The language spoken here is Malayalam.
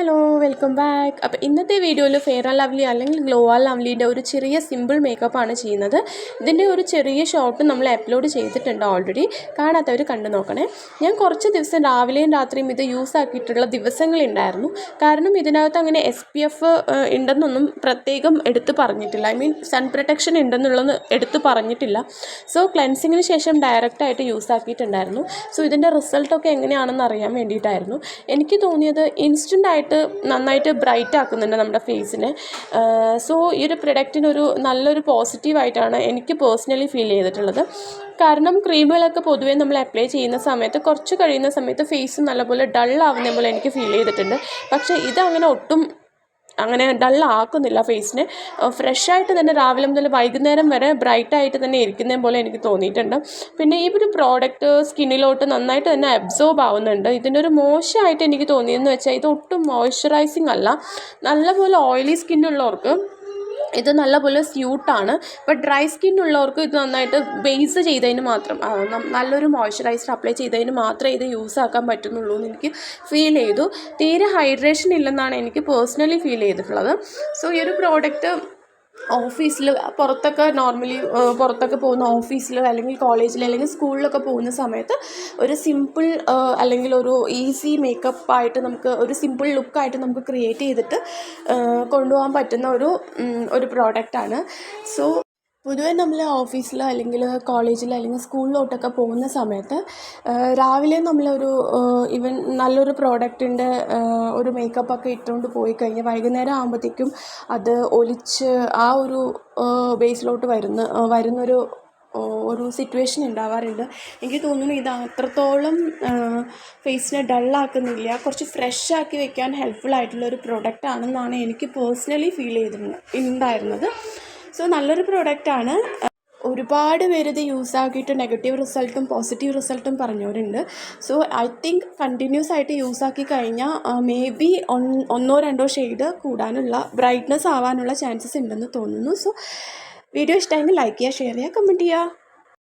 Hello welcome back. അപ്പോൾ ഇന്നത്തെ വീഡിയോയിൽ ഫെയർ ആൻഡ് ലവ്ലി അല്ലെങ്കിൽ ഗ്ലോ ആൻഡ് ലവ്ലിൻ്റെ ഒരു ചെറിയ സിമ്പിൾ മേക്കപ്പാണ് ചെയ്യുന്നത്. ഇതിൻ്റെ ഒരു ചെറിയ ഷോർട്ട് നമ്മൾ അപ്ലോഡ് ചെയ്തിട്ടുണ്ട് ഓൾറെഡി. കാണാത്തവർ കണ്ടു നോക്കണേ. ഞാൻ കുറച്ച് ദിവസം രാവിലെയും രാത്രിയും ഇത് യൂസ് ആക്കിയിട്ടുള്ള ദിവസങ്ങളുണ്ടായിരുന്നു. കാരണം ഇതിനകത്ത് അങ്ങനെ SPF ഉണ്ടെന്നൊന്നും പ്രത്യേകം എടുത്ത് പറഞ്ഞിട്ടില്ല. സൺ പ്രൊട്ടക്ഷൻ ഉണ്ടെന്നുള്ളത് എടുത്ത് പറഞ്ഞിട്ടില്ല. സോ ക്ലെൻസിങ്ങിന് ശേഷം ഡയറക്റ്റായിട്ട് യൂസ് ആക്കിയിട്ടുണ്ടായിരുന്നു. സോ ഇതിൻ്റെ റിസൾട്ടൊക്കെ എങ്ങനെയാണെന്ന് അറിയാൻ വേണ്ടിയിട്ടായിരുന്നു. എനിക്ക് തോന്നിയത് ഇൻസ്റ്റൻ്റായിട്ട് നന്നായിട്ട് ബ്രൈറ്റ് ആക്കുന്നുണ്ട് നമ്മുടെ ഫേസിനെ. സോ ഈ ഒരു പ്രൊഡക്റ്റിനൊരു നല്ലൊരു പോസിറ്റീവായിട്ടാണ് എനിക്ക് പേഴ്സണലി ഫീൽ ചെയ്തിട്ടുള്ളത്. കാരണം ക്രീമുകളൊക്കെ പൊതുവേ നമ്മൾ അപ്ലൈ ചെയ്യുന്ന സമയത്ത് കുറച്ച് കഴിയുന്ന സമയത്ത് ഫേസ് നല്ലപോലെ ഡൾ ആവുന്ന പോലെ എനിക്ക് ഫീൽ ചെയ്തിട്ടുണ്ട്. പക്ഷേ ഇതങ്ങനെ ഒട്ടും അങ്ങനെ ഡള്ളാക്കുന്നില്ല ഫേസിനെ. ഫ്രഷായിട്ട് തന്നെ രാവിലെ മുതൽ വൈകുന്നേരം വരെ ബ്രൈറ്റായിട്ട് തന്നെ ഇരിക്കുന്ന പോലെ എനിക്ക് തോന്നിയിട്ടുണ്ട്. പിന്നെ ഈ ഒരു പ്രോഡക്റ്റ് സ്കിന്നിലോട്ട് നന്നായിട്ട് തന്നെ അബ്സോർബ് ആവുന്നുണ്ട്. ഇതിൻ്റെ ഒരു മോശമായിട്ട് എനിക്ക് തോന്നിയെന്ന് വെച്ചാൽ ഇത് ഒട്ടും മോയ്സ്ചറൈസിങ് അല്ല. നല്ലപോലെ ഓയിലി സ്കിന്നുള്ളവർക്ക് ഇത് നല്ലപോലെ സ്യൂട്ടാണ്. ബട്ട് ഡ്രൈ സ്കിന്നുള്ളവർക്ക് ഇത് നന്നായിട്ട് ബേസ് ചെയ്തതിന് മാത്രം നല്ലൊരു മോയ്സ്ചറൈസർ അപ്ലൈ ചെയ്തതിന് മാത്രമേ ഇത് യൂസ് ആക്കാൻ പറ്റുന്നുള്ളൂ എന്ന് എനിക്ക് ഫീൽ ചെയ്തു. തീരെ ഹൈഡ്രേഷൻ ഇല്ലെന്നാണ് എനിക്ക് പേഴ്സണലി ഫീൽ ചെയ്തിട്ടുള്ളത്. സോ ഈ ഒരു പ്രോഡക്റ്റ് ഓഫീസിൽ പുറത്തൊക്കെ നോർമലി പുറത്തൊക്കെ പോകുന്ന ഓഫീസിൽ അല്ലെങ്കിൽ കോളേജിൽ അല്ലെങ്കിൽ സ്കൂളിലൊക്കെ പോകുന്ന സമയത്ത് ഒരു സിമ്പിൾ അല്ലെങ്കിൽ ഒരു ഈസി മേക്കപ്പായിട്ട് നമുക്ക് ഒരു സിമ്പിൾ ലുക്കായിട്ട് നമുക്ക് ക്രിയേറ്റ് ചെയ്തിട്ട് കൊണ്ടുപോകാൻ പറ്റുന്ന ഒരു പ്രോഡക്റ്റാണ്. സോ പൊതുവേ നമ്മൾ ഓഫീസിലോ അല്ലെങ്കിൽ കോളേജിലോ അല്ലെങ്കിൽ സ്കൂളിലോട്ടൊക്കെ പോകുന്ന സമയത്ത് രാവിലെ നമ്മളൊരു ഈവൻ നല്ലൊരു പ്രോഡക്റ്റിൻ്റെ ഒരു മേക്കപ്പൊക്കെ ഇട്ടുകൊണ്ട് പോയി കഴിഞ്ഞാൽ വൈകുന്നേരം ആകുമ്പോഴത്തേക്കും അത് ഒലിച്ച് ആ ഒരു ബേസിലോട്ട് വരുന്നൊരു സിറ്റുവേഷൻ ഉണ്ടാവാറുണ്ട്. എനിക്ക് തോന്നുന്നു ഇത് അത്രത്തോളം ഫേസിനെ ഡള്ളാക്കുന്നില്ല. കുറച്ച് ഫ്രഷ് ആക്കി വെക്കാൻ ഹെൽപ്ഫുൾ ആയിട്ടുള്ളൊരു പ്രോഡക്റ്റ് ആണെന്നാണ് എനിക്ക് പേഴ്സണലി ഫീൽ ചെയ്തിട്ടുണ്ടായിരുന്നത്. സോ നല്ലൊരു പ്രോഡക്റ്റാണ്. ഒരുപാട് പേര് ഇത് യൂസ് ആക്കിയിട്ട് നെഗറ്റീവ് റിസൾട്ടും പോസിറ്റീവ് റിസൾട്ടും പറഞ്ഞവരുണ്ട്. സോ ഐ തിങ്ക് കണ്ടിന്യൂസ് ആയിട്ട് യൂസ് ആക്കി കഴിഞ്ഞാൽ മേ ബി ഒന്നോ രണ്ടോ ഷെയ്ഡ് കൂടാനുള്ള ബ്രൈറ്റ്നസ് ആവാനുള്ള ചാൻസസ് ഉണ്ടെന്ന് തോന്നുന്നു. സോ വീഡിയോ ഇഷ്ടമായെങ്കിൽ ലൈക്ക് ചെയ്യുക, ഷെയർ ചെയ്യുക, കമൻറ്റ് ചെയ്യുക.